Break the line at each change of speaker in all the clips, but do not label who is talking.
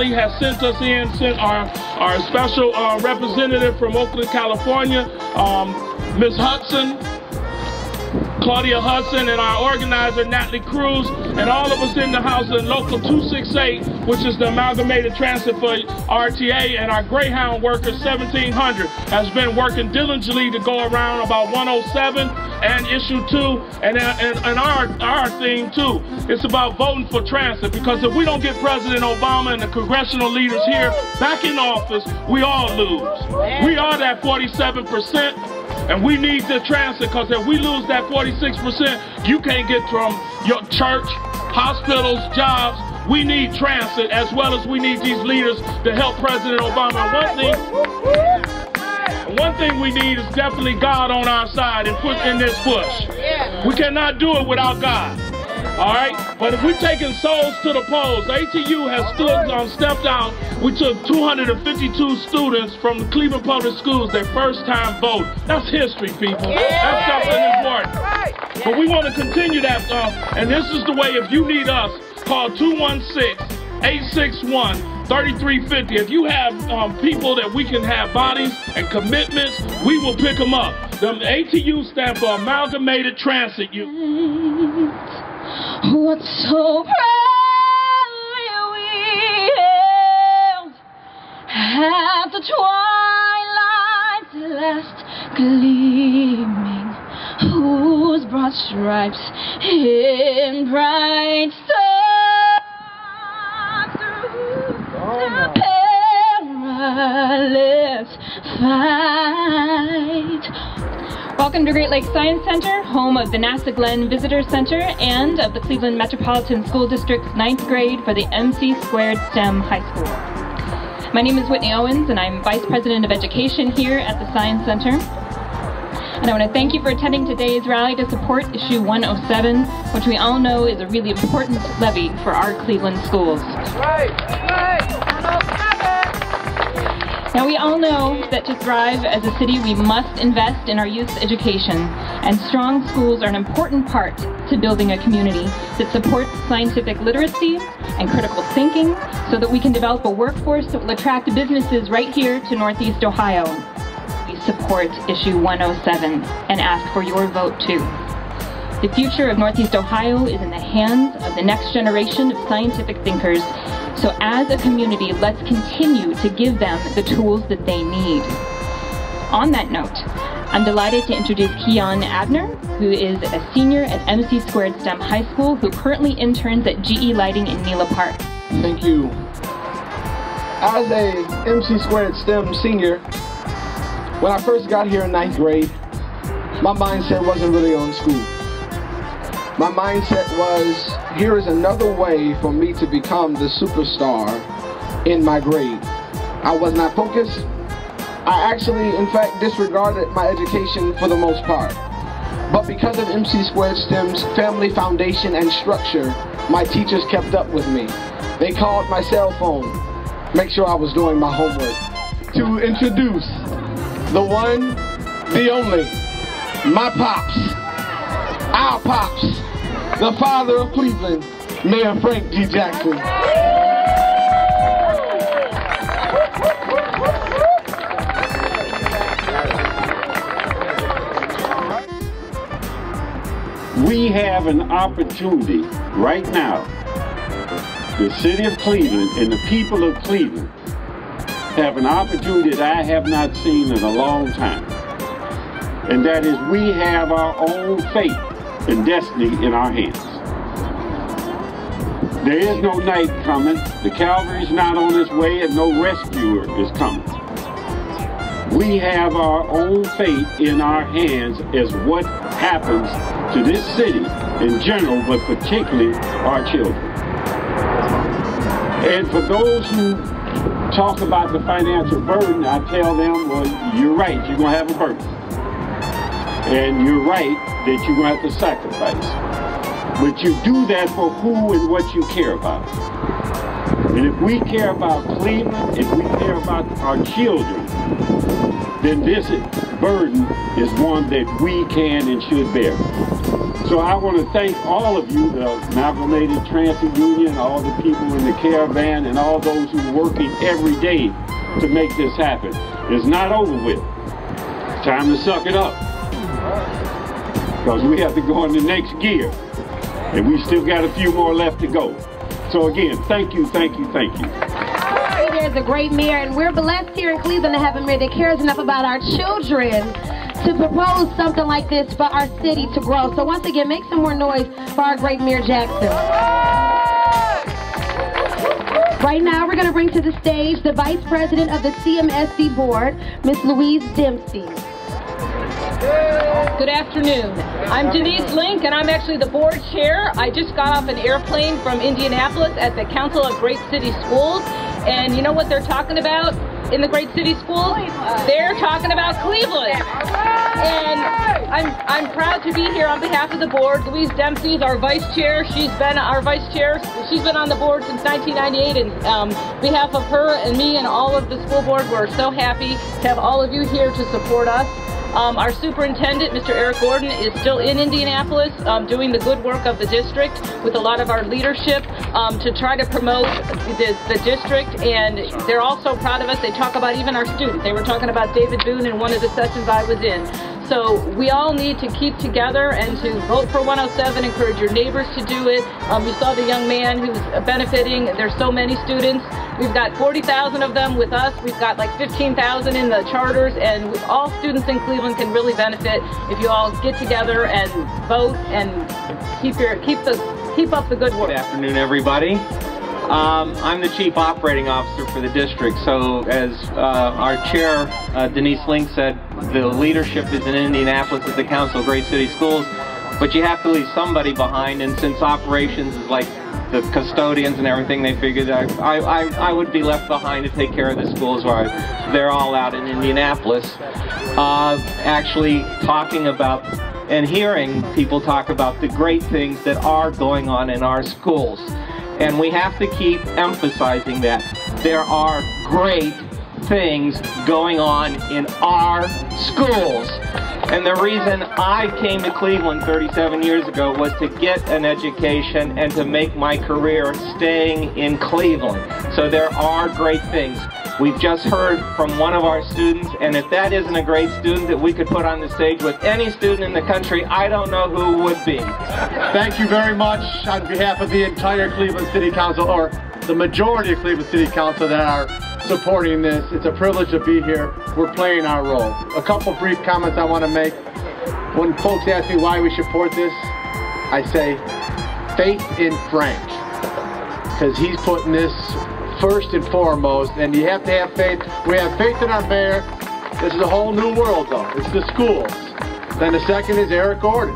Has sent us in, sent our special representative from Oakland, California, Ms. Hudson, Claudia Hudson, and our organizer, Natalie Cruz, and all of us in the house in Local 268, which is the Amalgamated Transit for RTA, and our Greyhound workers, 1700, has been working diligently to go around about 107 and issue 2, and our theme too. It's about voting for transit, because if we don't get President Obama and the congressional leaders here back in office, we all lose. We are that 47%, and we need the transit, because if we lose that 46%, you can't get from your church, hospitals, jobs. We need transit, as well as we need these leaders to help President Obama. One thing we need is definitely God on our side and put in this push. We cannot do it without God. All right? But if we're taking souls to the polls, ATU has stepped out. We took 252 students from the Cleveland Public Schools, their first time vote. That's history, people. That's something important. But we want to continue that, and this is the way. If you need us, call 216-861-3350. If you have people that we can have bodies and commitments, we will pick them up. The ATU stand for Amalgamated Transit.
What's so proudly we hailed at the twilight's last gleaming, whose broad stripes in bright stars through the perilous fight. Welcome to Great Lakes Science Center, home of the NASA Glenn Visitor Center and of the Cleveland Metropolitan School District's 9th grade for the MC Squared STEM High School. My name is Whitney Owens, and I'm Vice President of Education here at the Science Center. And I want to thank you for attending today's rally to support issue 107, which we all know is a really important levy for our Cleveland schools. Now, we all know that to thrive as a city, we must invest in our youth's education, and strong schools are an important part to building a community that supports scientific literacy and critical thinking so that we can develop a workforce that will attract businesses right here to Northeast Ohio. We support issue 107 and ask for your vote too. The future of Northeast Ohio is in the hands of the next generation of scientific thinkers. So as a community, let's continue to give them the tools that they need. On that note, I'm delighted to introduce Keon Abner, who is a senior at MC Squared STEM High School, who currently interns at GE Lighting in Nela Park.
Thank you. As a MC Squared STEM senior, when I first got here in 9th grade, my mindset wasn't really on school. My mindset was, here is another way for me to become the superstar in my grade. I was not focused. I actually, in fact, disregarded my education for the most part. But because of MC Squared STEM's family foundation and structure, my teachers kept up with me. They called my cell phone, make sure I was doing my homework, to introduce the one, the only, my pops, our pops, the father of Cleveland, Mayor Frank G. Jackson.
We have an opportunity right now. The city of Cleveland and the people of Cleveland have an opportunity that I have not seen in a long time. And that is, we have our own fate and destiny in our hands. There is no night coming. The cavalry's not on its way, and no rescuer is coming. We have our own fate in our hands as what happens to this city in general, but particularly our children. And for those who talk about the financial burden, I tell them, well, you're right, you're going to have a burden. And you're right that you're going to have to sacrifice. But you do that for who and what you care about. And if we care about Cleveland, if we care about our children, then this burden is one that we can and should bear. So I want to thank all of you, the Amalgamated Transit Union, all the people in the caravan, and all those who are working every day to make this happen. It's not over with. It's time to suck it up. Because we have to go in the next gear. And we still got a few more left to go. So again, thank you, thank you, thank you.
There's a great mayor, and we're blessed here in Cleveland to have a mayor that cares enough about our children to propose something like this for our city to grow. So once again, make some more noise for our great Mayor Jackson. Right now, we're going to bring to the stage the Vice President of the CMSC Board, Ms. Louise Dempsey.
Good afternoon. I'm Denise Link, and I'm actually the board chair. I just got off an airplane from Indianapolis at the Council of Great City Schools, and you know what they're talking about in the Great City Schools? They're talking about Cleveland. And I'm proud to be here on behalf of the board. Louise Dempsey is our vice chair. She's been our vice chair. She's been on the board since 1998, and on behalf of her and me and all of the school board, we're so happy to have all of you here to support us. Our superintendent, Mr. Eric Gordon, is still in Indianapolis doing the good work of the district with a lot of our leadership to try to promote the district, and they're also proud of us. They talk about even our students. They were talking about David Boone in one of the sessions I was in. So we all need to keep together and to vote for 107, encourage your neighbors to do it. You saw the young man who's benefiting. There's so many students. We've got 40,000 of them with us. We've got like 15,000 in the charters, and all students in Cleveland can really benefit if you all get together and vote and keep up the good work.
Good afternoon, everybody. I'm the Chief Operating Officer for the district, so as our chair, Denise Link, said, the leadership is in Indianapolis at the Council of Great City Schools, but you have to leave somebody behind, and since operations is like the custodians and everything, they figured I would be left behind to take care of the schools while they're all out in Indianapolis. Actually talking about and hearing people talk about the great things that are going on in our schools. And we have to keep emphasizing that there are great things going on in our schools. And the reason I came to Cleveland 37 years ago was to get an education and to make my career staying in Cleveland. So there are great things. We've just heard from one of our students, and if that isn't a great student that we could put on the stage with any student in the country, I don't know who would be.
Thank you very much on behalf of the entire Cleveland City Council, or the majority of Cleveland City Council that are supporting this. It's a privilege to be here. We're playing our role. A couple brief comments I want to make. When folks ask me why we support this, I say faith in Frank, because he's putting this first and foremost, and you have to have faith. We have faith in our mayor. This is a whole new world, though. It's the schools. Then the second is Eric Gordon.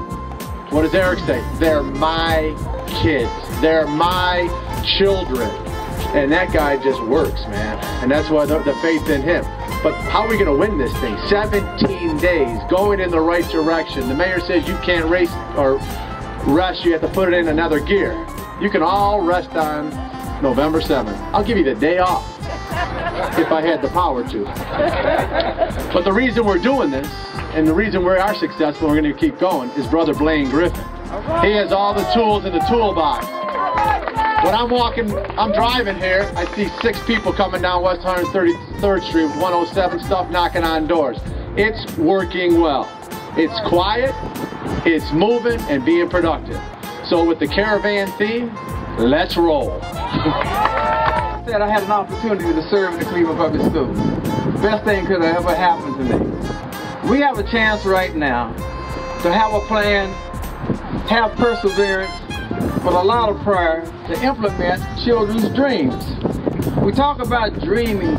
What does Eric say? They're my kids. They're my children. And that guy just works, man. And that's why the faith in him. But how are we going to win this thing? 17 days, going in the right direction. The mayor says you can't race or rest. You have to put it in another gear. You can all rest on November 7th. I'll give you the day off if I had the power to. But the reason we're doing this, and the reason we are successful, and we're going to keep going, is Brother Blaine Griffin. He has all the tools in the toolbox. When I'm driving here, I see 6 people coming down West 133rd Street with 107 stuff knocking on doors. It's working well. It's quiet, it's moving, and being productive. So with the caravan theme, let's roll.
I said I had an opportunity to serve in the Cleveland Public Schools. Best thing could have ever happened to me. We have a chance right now to have a plan, have perseverance, but a lot of prayer to implement children's dreams. We talk about dreaming.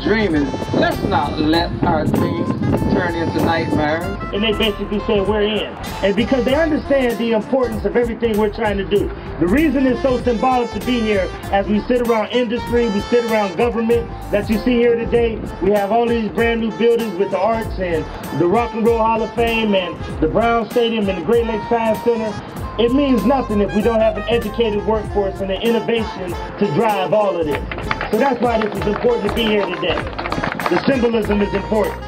Let's not let our dreams turn into nightmares.
And they basically say we're in. And because they understand the importance of everything we're trying to do. The reason it's so symbolic to be here, as we sit around industry, we sit around government that you see here today. We have all these brand new buildings with the arts and the Rock and Roll Hall of Fame and the Brown Stadium and the Great Lakes Science Center. It means nothing if we don't have an educated workforce and an innovation to drive all of this. So that's why this is important to be here today. The symbolism is important.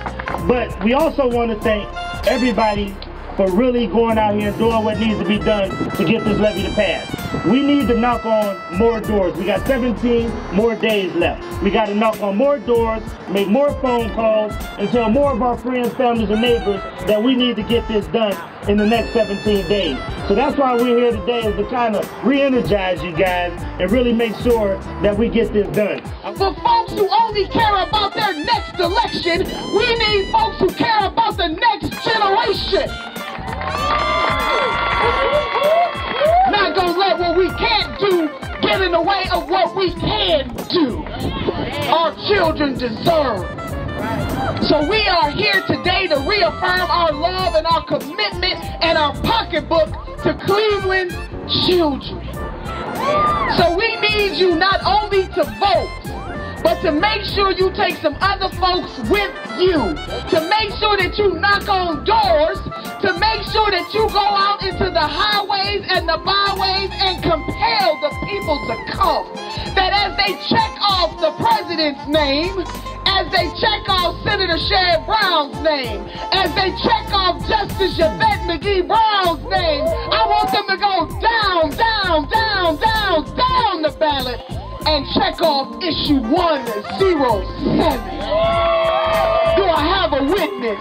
But we also want to thank everybody for really going out here and doing what needs to be done to get this levy to pass. We need to knock on more doors. We got 17 more days left. We got to knock on more doors, make more phone calls, and tell more of our friends, families, and neighbors that we need to get this done in the next 17 days. So that's why we're here today, is to kind of re-energize you guys and really make sure that we get this done.
For folks who only care about their next election, we need folks who care about the next generation. Not gonna let what we can't do get in the way of what we can do. Our children deserve. So we are here today to reaffirm our love and our commitment and our pocketbook to Cleveland's children. So we need you not only to vote, but to make sure you take some other folks with you, to make sure that you knock on doors, to make sure that you go out into the highways and the byways and compel the people to come. That as they check off the president's name, as they check off Senator Sherrod Brown's name, as they check off Justice Yvette McGee Brown's name, I want them to go down, down, down, down, down the ballot and check off issue 107. Do I have a witness?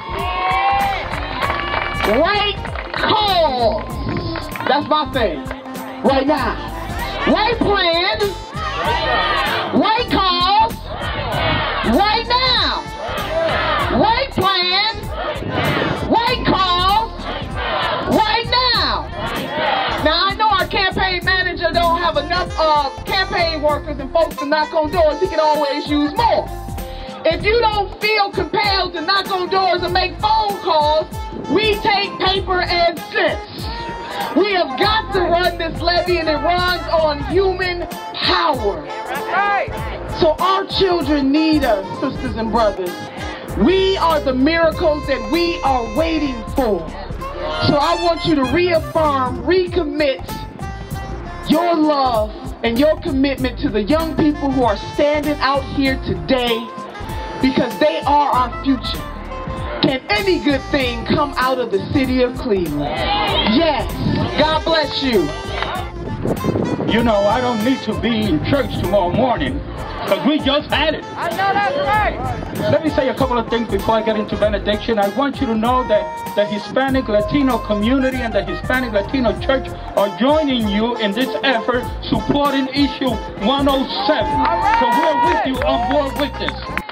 Right cause. That's my thing. Right now. Right plan. Right cause. Right now. Right plan. Right cause. Right now. Now I know our campaign manager don't have enough campaign workers and folks to knock on doors. He can always use more. If you don't feel compelled to knock on doors and make phone calls, we take paper and cents. We have got to run this levy, and it runs on human power. So our children need us, sisters and brothers. We are the miracles that we are waiting for. So I want you to reaffirm, recommit your love and your commitment to the young people who are standing out here today, because they are our future. Can any good thing come out of the city of Cleveland? Yes. God bless you.
You know, I don't need to be in church tomorrow morning, because we just had it.
I know that's right.
Let me say a couple of things before I get into benediction. I want you to know that the Hispanic Latino community and the Hispanic Latino church are joining you in this effort, supporting issue 107. So we're with you, on board with this.